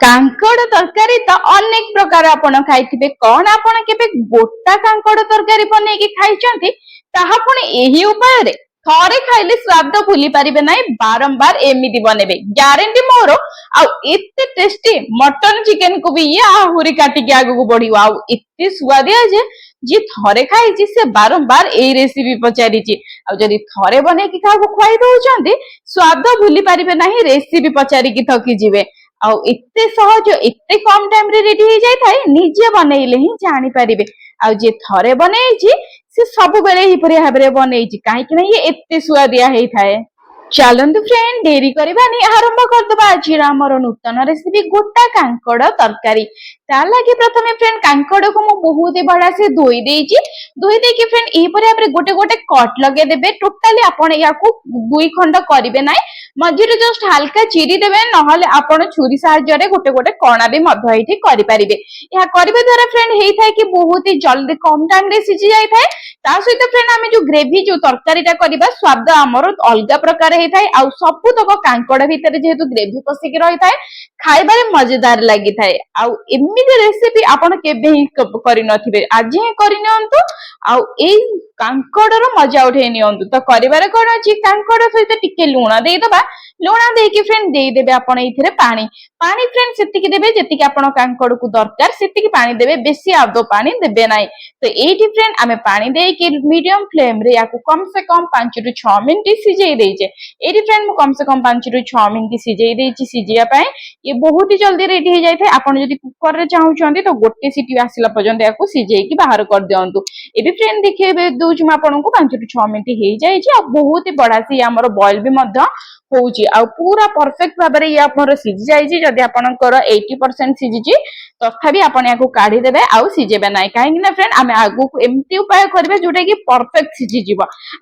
କାଙ୍କଡ ତରକାରୀ ତ ଅନେକ ପ୍ରକାର ଆପଣ ଖାଇଥିବେ। କଣ ଆପଣ କେବେ ଗୋଟା କାଙ୍କଡ ତରକାରୀ ବନେଇକି ଖାଇଛନ୍ତି? ତାହା ପୁଣି ଏହି ଉପାୟରେ? ଥରେ ଖାଇଲେ ସ୍ୱାଦ ଭୁଲି ପାରିବେ ନାହିଁ, ବାରମ୍ବାର ଏମିତି ବନେଇବେ, ଗ୍ୟାରେଣ୍ଟି ମୋର। ଆଉ ଏତେ ଟେଷ୍ଟି ମଟନ ଚିକେନ କୁ ବି ଇଏ ଆହୁରି କାଟିକି ଆଗକୁ ବଢିବ। ଆଉ ଏତେ ସୁଆଦିଆ ଯେ ଯିଏ ଥରେ ଖାଇଛି ସେ ବାରମ୍ବାର ଏଇ ରେସିପି ପଚାରିଛି। ଆଉ ଯଦି ଥରେ ବନେଇକି କାହାକୁ ଖୁଆଇ ଦଉଛନ୍ତି, ସ୍ୱାଦ ଭୁଲି ପାରିବେ ନାହିଁ, ରେସିପି ପଚାରିକି ଥକିଯିବେ। ଆଉ ଏତେ ସହଜ, ଏତେ କମ ଟାଇମ ରେ ରେଡି ହେଇଯାଇଥାଏ, ନିଜେ ବନେଇଲେ ହିଁ ଜାଣିପାରିବେ। ଆଉ ଯିଏ ଥରେ ବନେଇଛି ସେ ସବୁବେଳେ ଏହିପରି ଭାବରେ ବନେଇଛି, କାହିଁକି ନା ଇଏ ଏତେ ସୁଆଦିଆ ହେଇଥାଏ। ଚାଲନ୍ତୁ ଫ୍ରେଣ୍ଡ, ଡେରି କରିବାନି, ଆରମ୍ଭ କରିଦବା ଆଜିର ଆମର ନୂତନ ରେସିପି, ଗୋଟା କାଙ୍କଡ ତରକାରୀ। ତା ଲାଗି ପ୍ରଥମେ ଫ୍ରେଣ୍ଡ କାଙ୍କଡକୁ ମୁଁ ବହୁତ ଭଲସେ ଧୋଇ ଦେଇଛି। ଧୋଇ ଦେଇକି ଫ୍ରେଣ୍ଡ ଏହିପରି ଭାବରେ ଗୋଟେ ଗୋଟେ କଟ ଲଗେଇଦେବେ। ଟୋଟାଲି ଆପଣ ୟାକୁ ଦୁଇ ଖଣ୍ଡ କରିବେ ନାହିଁ, ମଝିରେ ଜଷ୍ଟ ହାଲକା ଚିରି ଦେବେ, ନହେଲେ ଆପଣ ଛୁରୀ ସାହାଯ୍ୟରେ ଗୋଟେ ଗୋଟେ କଣା ବି ମଧ୍ୟ ଏଇଠି କରିପାରିବେ। ଏହା କରିବା ଦ୍ୱାରା ଫ୍ରେଣ୍ଡ ହେଇଥାଏ କି ବହୁତ ଜଲ୍ଦି କମ ଟାଇମ ରେ ସିଝି ଯାଇଥାଏ। ତା ସହିତ ଫ୍ରେଣ୍ଡ ଆମେ ଯୋଉ ଗ୍ରେଭି, ଯୋଉ ତରକାରୀଟା କରିବା, ସ୍ୱାଦ ଆମର ଅଲଗା ପ୍ରକାର ହେଇଥାଏ। ଆଉ ସବୁତକ କାଙ୍କଡ ଭିତରେ ଯେହେତୁ ଗ୍ରେଭି ପଶିକି ରହିଥାଏ, ଖାଇବାରେ ମଜାଦାର ଲାଗିଥାଏ। ଆଉ ଏମିତି ରେସିପି ଆପଣ କେବେ ହିଁ କରିନଥିବେ, ଆଜି ହିଁ କରିନିଅନ୍ତୁ। ଆଉ ଏଇ କାଙ୍କଡର ମଜା ଉଠେଇ ନିଅନ୍ତୁ। ତ କରିବାରେ କଣ ଅଛି, କାଙ୍କଡ ସହିତ ଟିକେ ଲୁଣ ଦେଇଦବା। ଲୁଣ ଦେଇକି ଫ୍ରେଣ୍ଡ ଦେଇଦେବେ ଆପଣ ଏଇଥିରେ ପାଣି। ପାଣି ଫ୍ରେଣ୍ଡ ସେତିକି ଦେବେ ଯେତିକି ଆପଣ କାଙ୍କଡକୁ ଦରକାର, ସେତିକି ପାଣି ଦେବେ, ବେଶୀ ଆଦୌ ପାଣି ଦେବେ ନାହିଁ। ତ ଏଇଠି ଫ୍ରେଣ୍ଡ ଆମେ ପାଣି ଦେଇକି ମିଡିୟମ ଫ୍ଲେମ ରେ ୟାକୁ କମ ସେ କମ 5 ରୁ 6 ମିନିଟ ସିଝେଇ ଦେଇଛେ। ଏଇଠି ଫ୍ରେଣ୍ଡ ମୁଁ କମ ସେ କମ 5 ରୁ 6 ମିନିଟ ସିଝେଇ ଦେଇଛି ସିଝିବା ପାଇଁ। ଇଏ ବହୁତ ଜଲ୍ଦି ରେଡି ହେଇଯାଇଥାଏ। ଆପଣ ଯଦି କୁକରରେ ଚାହୁଁଛନ୍ତି ତ ଗୋଟେ ସିଟି ଆସିଲା ପର୍ଯ୍ୟନ୍ତ ୟାକୁ ସିଝେଇକି ବାହାର କରିଦିଅନ୍ତୁ। ଏବେ ଫ୍ରେଣ୍ଡ ଦେଖିବେ ଦଉଛି ମୁଁ ଆପଣଙ୍କୁ, 5 ରୁ 6 ମିନିଟ ହେଇଯାଇଛି। ଆଉ ବହୁତ ବଢିଆ ସେ ଆମର ବଏଲ ବି ମଧ୍ୟ ହଉଛି। ଆଉ ପୁରା ପରଫେକ୍ଟ ଭାବରେ ଇଏ ଆମର ସିଝି ଯାଇଛି। ଯଦି ଆପଣଙ୍କର 80% ସିଝିଛି, ତଥାପି ଆପଣ ୟାକୁ କାଢିଦେବେ, ଆଉ ସିଝେଇବେ ନାହିଁ। କାହିଁକି ନା ଫ୍ରେଣ୍ଡ ଆମେ ଆଗକୁ ଏମିତି ଉପାୟ କରିବେ ଯୋଉଟା କି ପରଫେକ୍ଟ ସିଝିଯିବ।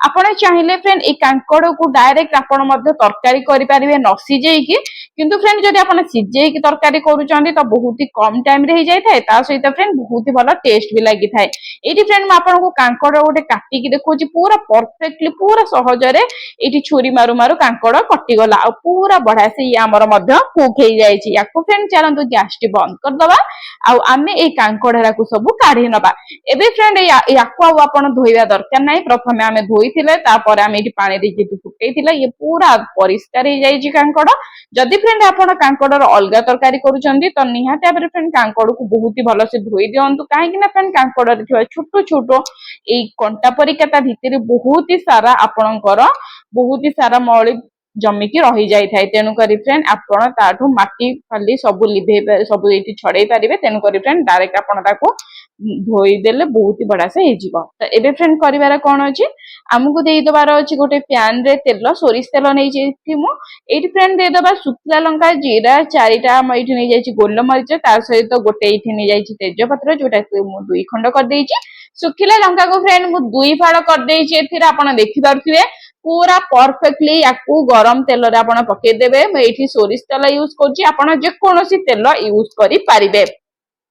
ଆପଣ ଚାହିଁଲେ ଫ୍ରେଣ୍ଡ ଏଇ କାଙ୍କଡକୁ ଡାଇରେକ୍ଟ ଆପଣ ମଧ୍ୟ ତରକାରୀ କରିପାରିବେ ନ ସିଝେଇକି। କିନ୍ତୁ ଫ୍ରେଣ୍ଡ ଯଦି ଆପଣ ସିଝେଇକି ତରକାରୀ କରୁଛନ୍ତି ତ ବହୁତ କମ ଟାଇମ ରେ ହେଇଯାଇଥାଏ। ତା ସହିତ ଫ୍ରେଣ୍ଡ ବହୁତ ଭଲ ଟେଷ୍ଟ ବି ଲାଗିଥାଏ। ଏଇଠି ଫ୍ରେଣ୍ଡ ମୁଁ ଆପଣଙ୍କୁ କାଙ୍କଡ ଗୋଟେ କାଟିକି ଦେଖଉଛି, ପୁରା ପରଫେକ୍ଟଲି, ପୁରା ସହଜରେ ଏଇଠି ଛୁରୀ ମାରୁ ମାରୁ କାଙ୍କଡ କଟିଗଲା। ଆଉ ପୁରା ବଢିଆ ସେ ଇଏ ଆମର ମଧ୍ୟ କୁକ୍ ହେଇଯାଇଛି। ୟାକୁ ଫ୍ରେଣ୍ଡ ଚାଲନ୍ତୁ ଗ୍ୟାସ ଟି ବନ୍ଦ କରିଦବା। ଆଉ ଆମେ ଏଇ କାଙ୍କଡକୁ ସବୁ କାଢି ନବା। ଏବେ ଫ୍ରେଣ୍ଡ ୟାକୁ ଆଉ ଆପଣ ଧୋଇବା ଦରକାର ନାହିଁ। ପ୍ରଥମେ ଆମେ ଧୋଇଥିଲେ, ତାପରେ ଆମେ ଏଇଠି ପାଣି ଦେଇକି ଫୁଟେଇଥିଲେ। ଇଏ ପୁରା ପରିଷ୍କାର ହେଇଯାଇଛି କାଙ୍କଡ। ଯଦି ଫ୍ରେଣ୍ଡ ଆପଣ କାଙ୍କଡର ଅଲଗା ତରକାରୀ କରୁଛନ୍ତି, ତ ନିହାତି ଭାବରେ ଫ୍ରେଣ୍ଡ କାଙ୍କଡକୁ ବହୁତ ଭଲସେ ଧୋଇ ଦିଅନ୍ତୁ। କାହିଁକି ନା ଫ୍ରେଣ୍ଡ କାଙ୍କଡରେ ଥିବା ଛୋଟ ଛୋଟ ଏଇ କଣ୍ଟା ପରିକା ତା ଭିତରେ ବହୁତ ସାରା ଆପଣଙ୍କର ବହୁତ ସାରା ମଳି ଜମିକି ରହିଯାଇଥାଏ। ତେଣୁକରି ଫ୍ରେଣ୍ଡ ଆପଣ ତାଠୁ ମାଟି ଫାଲି ସବୁ ଲିଭେଇ, ସବୁ ଏଇଠି ଛଡେଇ ପାରିବେ। ତେଣୁକରି ଫ୍ରେଣ୍ଡ ଡାଇରେକ୍ଟ ଆପଣ ତାକୁ ଧୋଇଦେଲେ ବହୁତ ବଢିଆ ସେ ହେଇଯିବ। ତ ଏବେ ଫ୍ରେଣ୍ଡ କରିବାର କଣ ଅଛି, ଆମକୁ ଦେଇଦବାର ଅଛି ଗୋଟେ ପ୍ୟାନ ରେ ତେଲ, ସୋରିଷ ତେଲ ନେଇଯାଇଛି ମୁଁ। ଏଇଠି ଫ୍ରେଣ୍ଡ ଦେଇଦବା ଶୁଖିଲା ଲଙ୍କା, ଜିରା 4ଟା ଏଇଠି ନେଇଯାଇଛି, ଗୋଲମରିଚ, ତା ସହିତ ଗୋଟେ ଏଇଠି ନେଇଯାଇଛି ତେଜପତ୍ର, ଯୋଉଟାକୁ ମୁଁ 2 ଖଣ୍ଡ କରିଦେଇଛି। ଶୁଖିଲା ଲଙ୍କାକୁ ଫ୍ରେଣ୍ଡ ମୁଁ 2 ଫାଳ କରିଦେଇଛି। ଏଥିରେ ଆପଣ ଦେଖିପାରୁଥିବେ ପୁରା ପରଫେକ୍ଟଲି ୟାକୁ ଗରମ ତେଲରେ ଆପଣ ପକେଇଦେବେ। ମୁଁ ଏଇଠି ସୋରିଷ ତେଲ ୟୁଜ କରୁଛି, ଆପଣ ଯେକୌଣସି ତେଲ ୟୁଜ କରିପାରିବେ।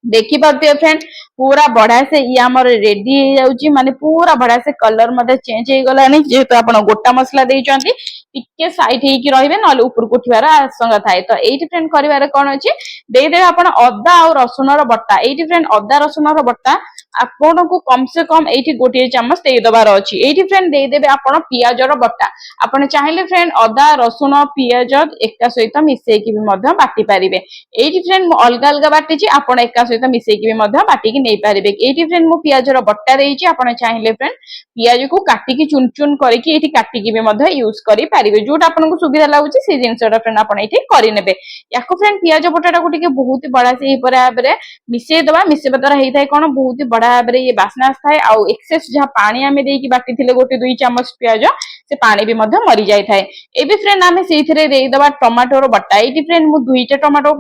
ଦେଖିପାରୁଥିବେ ଫ୍ରେଣ୍ଡ ପୁରା ବଢିଆ ସେ ଇଏ ଆମର ରେଡି ହେଇଯାଉଛି। ମାନେ ପୁରା ବଢିଆ ସେ କଲର ମଧ୍ୟ ଚେଞ୍ଜ ହେଇଗଲାଣି। ଯେହେତୁ ଆପଣ ଗୋଟା ମସଲା ଦେଇଛନ୍ତି, ଟିକେ ସାଇଡ ହେଇକି ରହିବେ, ନହେଲେ ଉପରକୁ ଉଠିବାର ଆଶଙ୍କା ଥାଏ। ତ ଏଇଠି ଫ୍ରେଣ୍ଡ କରିବାରେ କଣ ଅଛି, ଦେଇଦେବେ ଆପଣ ଅଦା ଆଉ ରସୁଣର ବଟା। ଏଇଠି ଫ୍ରେଣ୍ଡ ଅଦା ରସୁଣର ବଟା ଆପଣଙ୍କୁ କମ ସେ କମ ଏଇଠି 1 ଚାମଚ ଦେଇଦବାର ଅଛି। ଏଇଠି ଫ୍ରେଣ୍ଡ ଦେଇଦେବେ ଆପଣ ପିଆଜର ବଟା। ଆପଣ ଚାହିଁଲେ ଫ୍ରେଣ୍ଡ ଅଦା ରସୁଣ ପିଆଜ ଏକା ସହିତ ମିଶେଇକି ବି ମଧ୍ୟ ବାଟି ପାରିବେ। ଏଇଠି ଫ୍ରେଣ୍ଡ ମୁଁ ଅଲଗା ଅଲଗା ବାଟିଛି, ଆପଣ ଏକା ସହିତ ମିଶେଇକି ବି ମଧ୍ୟ ବାଟିକି ନେଇପାରିବେ। ଏଇଠି ଫ୍ରେଣ୍ଡ ମୁଁ ପିଆଜର ବଟା ଦେଇଛି। ଆପଣ ଚାହିଁଲେ ଫ୍ରେଣ୍ଡ ପିଆଜକୁ କାଟିକି ଚୁନ ଚୁନ କରିକି ଏଇଠି କାଟିକି ବି ମଧ୍ୟ ୟୁଜ କରିପାରିବେ। ଯୋଉଟା ଆପଣଙ୍କୁ ସୁବିଧା ଲାଗୁଛି ସେଇ ଜିନିଷଟା ଫ୍ରେଣ୍ଡ ଆପଣ ଏଇଠି କରିନେବେ। ୟାକୁ ଫ୍ରେଣ୍ଡ ପିଆଜ ବଟାଟାକୁ ଟିକେ ବହୁତ ବଢିଆ ସେ ଏହିପରି ଭାବରେ ମିଶେଇଦବା। ମିଶେଇବା ଦ୍ୱାରା ହେଇଥାଏ କଣ, ବହୁତ ବଢିଆ ଭାବରେ ଇଏ ବାସ୍ନା ଆସିଥାଏ। ଆଉ ଏକ୍ସେସ ଯାହା ପାଣି ଆମେ ଦେଇକି ବାଟିଥିଲେ ଗୋଟେ 2 ଚାମଚ ପିଆଜ, ସେ ପାଣି ବି ମଧ୍ୟ ମରି ଯାଇଥାଏ। ଏବେ ଫ୍ରେଣ୍ଡ ଆମେ ସେଇଥିରେ ଦେଇଦବା ଟମାଟୋର ବଟା। ଏଇଠି ଫ୍ରେଣ୍ଡ ମୁଁ 2ଟା ଟମାଟୋ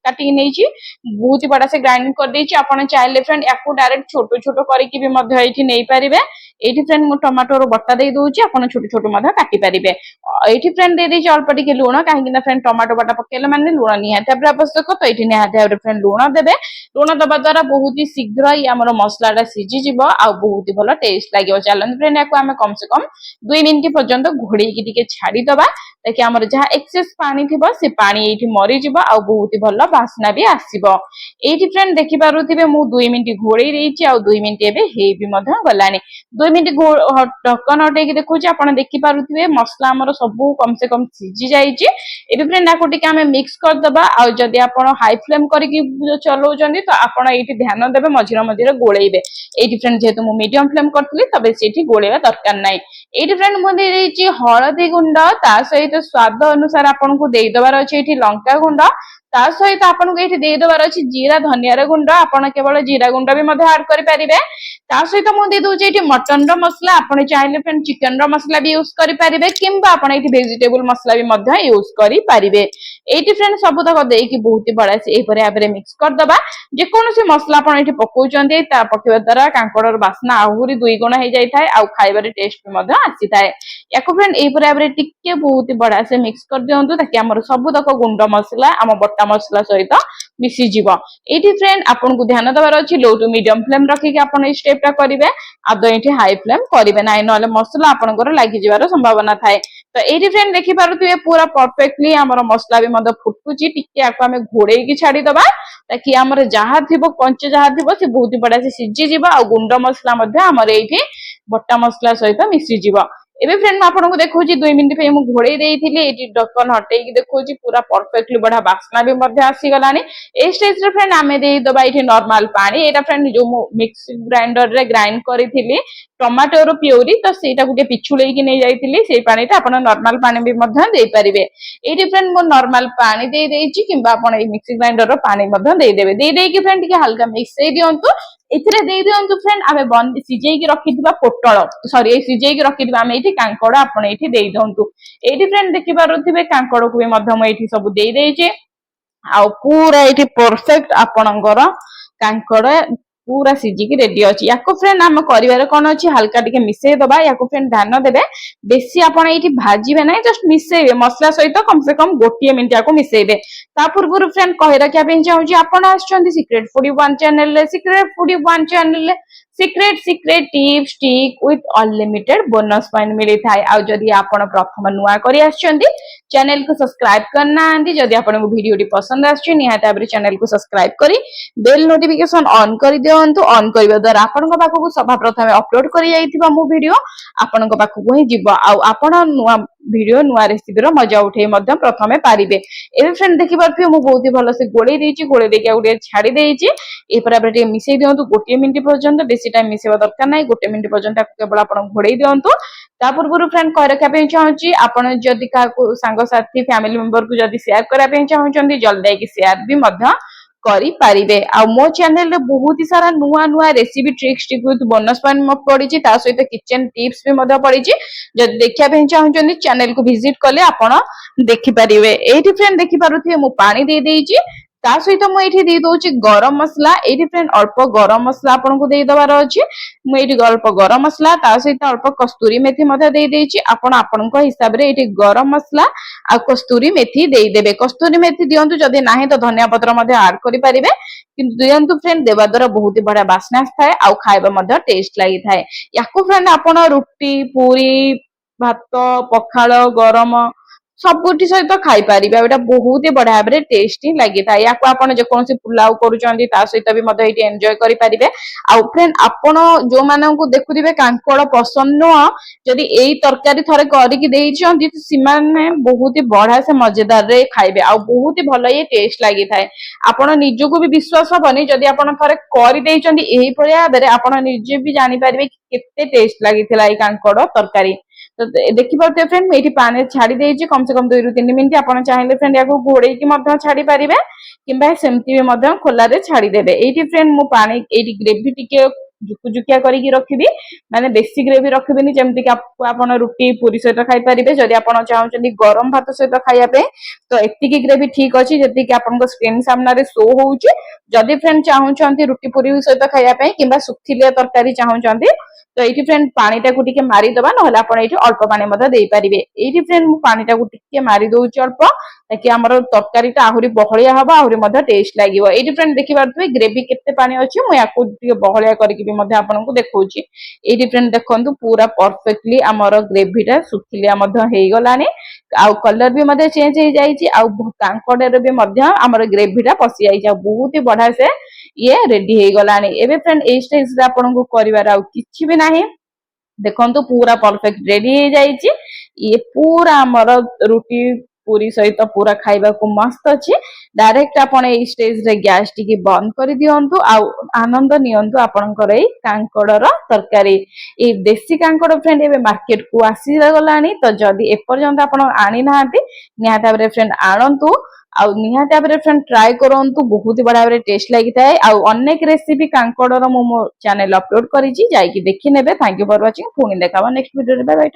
କାଟିକି ନେଇଛି, ବହୁତ ବଢିଆ ସେ ଗ୍ରାଇଣ୍ଡିଙ୍ଗ କରିଦେଇଛି। ଆପଣ ଚାହିଁଲେ ଫ୍ରେଣ୍ଡ ୟାକୁ ଡାଇରେକ୍ଟ ଛୋଟ ଛୋଟ କରିକି ବି ମଧ୍ୟ ଏଇଠି ନେଇପାରିବେ। ଏଇଠି ଫ୍ରେଣ୍ଡ ମୁଁ ଟମାଟୋର ବଟା ଦେଇ ଦଉଛି, ଆପଣ ଛୋଟ ଛୋଟ ମଧ୍ୟ କାଟି ପାରିବେ। ଏଇଠି ଫ୍ରେଣ୍ଡ ଦେଇଦେଇଛି ଅଳ୍ପ ଟିକେ ଲୁଣ, କାହିଁକି ନା ଫ୍ରେଣ୍ଡ ଟମାଟୋ ବଟା ପକେଇଲେ ମାନେ ଲୁଣ ନିହାତି ଭାବରେ ଆବଶ୍ୟକ। ତ ଏଇଠି ନିହାତି ଭାବରେ ଫ୍ରେଣ୍ଡ ଲୁଣ ଦେବେ। ଲୁଣ ଦବା ଦ୍ୱାରା ବହୁତ ହି ଶୀଘ୍ର ଆମର मसलाटा सिझीजिव आउ बहुत ही भल टेस्ट लगे। चलते फ्रेंड या आम कम से कम 2 मिनिट पर्यंत घोड़ेकी टिके छाड़ीदबा ताकि आमर जहाँ एक्सेस पानी थी से पानी ये मरीज आ बहुत ही भल बास्ना भी आसो। ये फ्रेंड देखिपे मु 2 मिनिट घोड़े देती आ 2 मिनिट एवं गलानी 2 मिनिट ढक्कन हटेकी देखुचे आप देखिपे मसला आमर सब कम से कम सिझी जाइए। फ्रेंड आपको टिके मिक्स करदबा आदि आप हाई फ्लेम करके चलाउछन्ती तो आपण ये ध्यान देवे मझिरे मझिरे गोलेबे। ये फ्रेंड जेहेतु मु मीडियम फ्लेम करथि तबे सेठी गोलेबा दरकार नाही। ये फ्रेंड मु देइछि हळदी गुंड ता सहित स्वाद अनुसार आपन को देई दबार अछि एठी लंका गुंड ता सहित आपन को एठी देई दबार अछि जीरा धनिया गुंड आपन केवल जीरा गुंड भी मध्य ऐड करि परिबे। ता सहित मु दे दोछि एठी मटन रो मसला आपन चाहिले फ्रेंड चिकन रो मसला भी यूज करि परिबे किंबा आपन एठी वेजिटेबल मसला भी मध्य यूज करि परिबे। एठी फ्रेंड सब तक देकी बहुत ही बड़ा से ए परे आबरे मिक्स कर दबा जे कोनोसी मसला आपन एठी पकोउचन्ती ता पकेवा द्वारा कांकोडर बास्ना आहुरी 2 गुण हे जाय थाए आ खाइबारे टेस्ट भी मध्य आसी थाए। याको फ्रेंड ए परे आबरे टिके बहुत ही बड़ा से मिक्स कर दियंतु ताकि हमर सब तक गुंड मसला आम बट्टा मसला सहित मिसी जीवो। एठी फ्रेंड आपन को ध्यान दबार अछि लो टू मीडियम फ्लेम रखी के आपन ए स्टेप टा करिवे आदो एठी हाई फ्लेम करिवे नाही नले मसला आपनकर लागि जिवार संभावना थाए। तो एठी फ्रेंड देखि पारुथिबे पूरा परफेक्टली हमर मसला भी मद फुटुची टिके आको हमें घोड़े की छाड़ी दबा ताकि हमर जहा थिबो कंच जहा थिबो से बहुत बड़ा से सिझी जीवो आ गुंड मसला मध्य हमर एठी बट्टा मसला सहित मिसी जीवो। एबे फ्रेंड मैं आपको देखौची 2 मिनिट पे मु घोड़े देइथिले एठी ढक्कन हटेकी देखौची पूरा परफेक्टली बड़ा बास्ना भी मध्य आसी गलानी। ए स्टेज रे फ्रेंड आमे देई दबा एठी नॉर्मल पानी एटा फ्रेंड जो मु मिक्सी ग्राइंडर रे ग्राइंड करिथिली टमाटो रो प्यूरी तो सेटा गुटे पिछुलेई की नै जाइथिली सेई पानीटा आपण नॉर्मल पानी भी मध्य देई परिबे। एठी फ्रेंड मु नॉर्मल पानी देई देइची किंबा आपण ए मिक्सी ग्राइंडर रो पानी मध्य देई देबे देई देई की फ्रेंड के हल्का मिक्स सेई दियंतु एथिरे देई दियंतु फ्रेंड आमे बन सिजेई की रखिथिबा पोटळ सॉरी ए सिजेई की रखिथिबा आमे एठी कांकोड़ आपण एठी देई दंतु। एठी फ्रेंड देखि पारुथिबे कांकोड़ को भी मध्य म एठी सब देई देइचे आ पूरा एठी परफेक्ट आपणकर कांकोड़ पूरा सिझिकी रेडी अछि। याको फ्रेंड हम करिवार कोन अछि हल्का टिके मिसेई दबा याको फ्रेंड ध्यान देबे बेसी आपण एठी भाजीबे नै जस्ट मिसेइबे मसला सहित कम से कम 1 मिनिट याको मिसेइबे। ता पूर्वरु फ्रेंड कहि रखिया पे चाहूची आपण आछंती सीक्रेट फूडी 1 चैनल ले सीक्रेट फूडी 1 चैनल ले secret tips tick with unlimited bonus point मिली थाए। आ जदी आपण प्रथम नुआ करी आछंती चैनल को सब्सक्राइब करना आंती जदी आपण को वीडियो टी पसंद आछी निहात आबरे चैनल को सब्सक्राइब करी बेल नोटिफिकेशन ऑन करी दियंतु ऑन करबा द्वारा आपण को पाखो सभा प्रथम अपलोड करी जाईथिबा मु वीडियो आपण को पाखो ही जीवो आ आपण नुआ वीडियो नुआ रेसिपी रो मजा उठे मध्यम प्रथमे पारिबे। एबे फ्रेंड देखि पारथियो मु बहुत ही भलो से गोळे देइची गोळे देके आ गुटे छाडी देइची ए पर आबरे टे मिसेई दियंतु 1 मिनिट पर्यंत बेसी टाइम मिसेबा दरकार नाही 1 मिनिट पर्यंत केवल आपण घोड़े दियंतु। ता पूर्वरु फ्रेंड कह रखा पे चाहूची आपण जदी का संग साथी फैमिली मेंबर को जदी शेयर करा पे चाहूचंदी जल्दी कि शेयर भी मध्य करी पारिबे। आ मो चैनल रे बहुत ही सारा नुआ नुआ recipe tricks tick with bonus point म पडिची ता सहित किचन टिप्स भी मध्य पडिची जदी देखिया पे चाहूचंदी चैनल को विजिट करले आपण देखि पारिबे। एठी फ्रेंड देखि पारुथिए मु पानी दे देइची ता सहित मु एठी दे दोची गरम मसला एठी फ्रेंड अल्प गरम मसला आपण को दे दबार अछि मु एठी अल्प गरम मसला ता सहित अल्प कस्तूरी मेथी मध्य दे देइची आपण आपण को हिसाब रे एठी गरम मसला आ कस्तूरी मेथी दे देबे। कस्तूरी मेथी दियंतु जदी नाही तो धनिया पत्र मध्य ऐड करि परिबे किंतु दियंतु फ्रेंड देबा द्वारा बहुत ही बड़ा बास्ना थाए आ खाइबा मध्य टेस्ट लागि थाए। याको फ्रेंड आपण रोटी पूरी भात पखाल गरम सबगोटी सहित खाई पारिबे एटा बहुत ही बढ़िया भाबरे टेस्टी लागि था। याको आपण जे कोनसी पुलाव करूचंदी ता सहित भी मध्य एटी एन्जॉय करि पारिबे। आ फ्रेंड आपण जो मानन को देखुदिबे कांकोड़ पसंद न जदी एई तरकारी थरे करी कि देइचंदी तो सिमाने बहुत ही बढ़िया से मजेदार रे खाइबे आ बहुत ही भलो ये टेस्ट लागि थाए। आपण निजो को भी विश्वास हबनी जदी आपण थरे करी देइचंदी एही परिया बेरे आपण निजे भी जानि पारिबे कि केते टेस्ट लागिथिला ए कांकोड़ तरकारी। तो देखि पाते फ्रेंड मैं एठी पानी छाडी देइची कम से कम 2 रु 3 मिनिट आपण चाहिले फ्रेंड याको घोड़े की मध्य छाडी पारिबे किंबा सेमती भी मध्य खोला रे छाडी देबे। एठी फ्रेंड मु पानी एठी ग्रेवी टिके जुकुजुकिया करी रखिबी माने बेसी ग्रेवी रखिबेनी जेमति कि आपण रुटी पूरी सहित खाई पारिबे। जदी आपण चाहउचंदी गरम भात सहित खाइया पे तो एतिकी ग्रेवी ठीक अछि जति कि आपण को स्क्रीन सामने रे शो होउची। जदी फ्रेंड चाहउचंती रुटी पूरी सहित खाइया पे किंबा सुखिलिया तरकारी चाहउचंती तो एठी फ्रेंड पानी टा को टिके मारी दबा नहले आपण एठी अल्प पानी मध देई परिबे। एठी फ्रेंड मु पानी टा को टिके मारी दोउची अल्प ताकि आमर तरकारी आहुरी बहलिया हम आहुरी टेस्ट लगे ये फ्रेंड देखिपे ग्रेवी केते पानी अच्छी मुझे बहलिया करके आपको देखा ये फ्रेंड देखो पूरा परफेक्टली आमर ग्रेवीटा सुखिलिया गलानी आउ कलर भी चेंज हो जाइए आउ कांकड़े भी आमर ग्रेवीटा पशि जाइए बहुत ही बढ़िया से ये रेडी हो गलानी एबे फ्रेंड ए स्टेज रे आपनको करिवार आउ किछि भी नाही देखंतु पूरा परफेक्ट रेडी हो जाइए ये पूरा आमर रुटी पूरी सहित पूरा खाइबा को मस्त अच्छी डायरेक्ट आपण ए स्टेज रे गैस टी बंद कर दियंतु आउ आनंद नियंतु आपणकर ए कांकड़र तरकारी ए देसी कांकड़ फ्रेंड एबे मार्केट को आसी गलानी तो जदी एपर्यंत आपण आनी नाहांती निहाती भाबरे फ्रेंड आणंतु आउ निहाती भाबरे फ्रेंड ट्राई करंतु बहुत ही बढ़िया टेस्ट लगी थाए आउ अनेक रेसिपी कांकड़र मो चैनल अपलोड करिछि जाई कि देखि नेबे थैंक यू फॉर वाचिंग पुणी देखाबो नेक्स्ट वीडियो रे बाय बाय।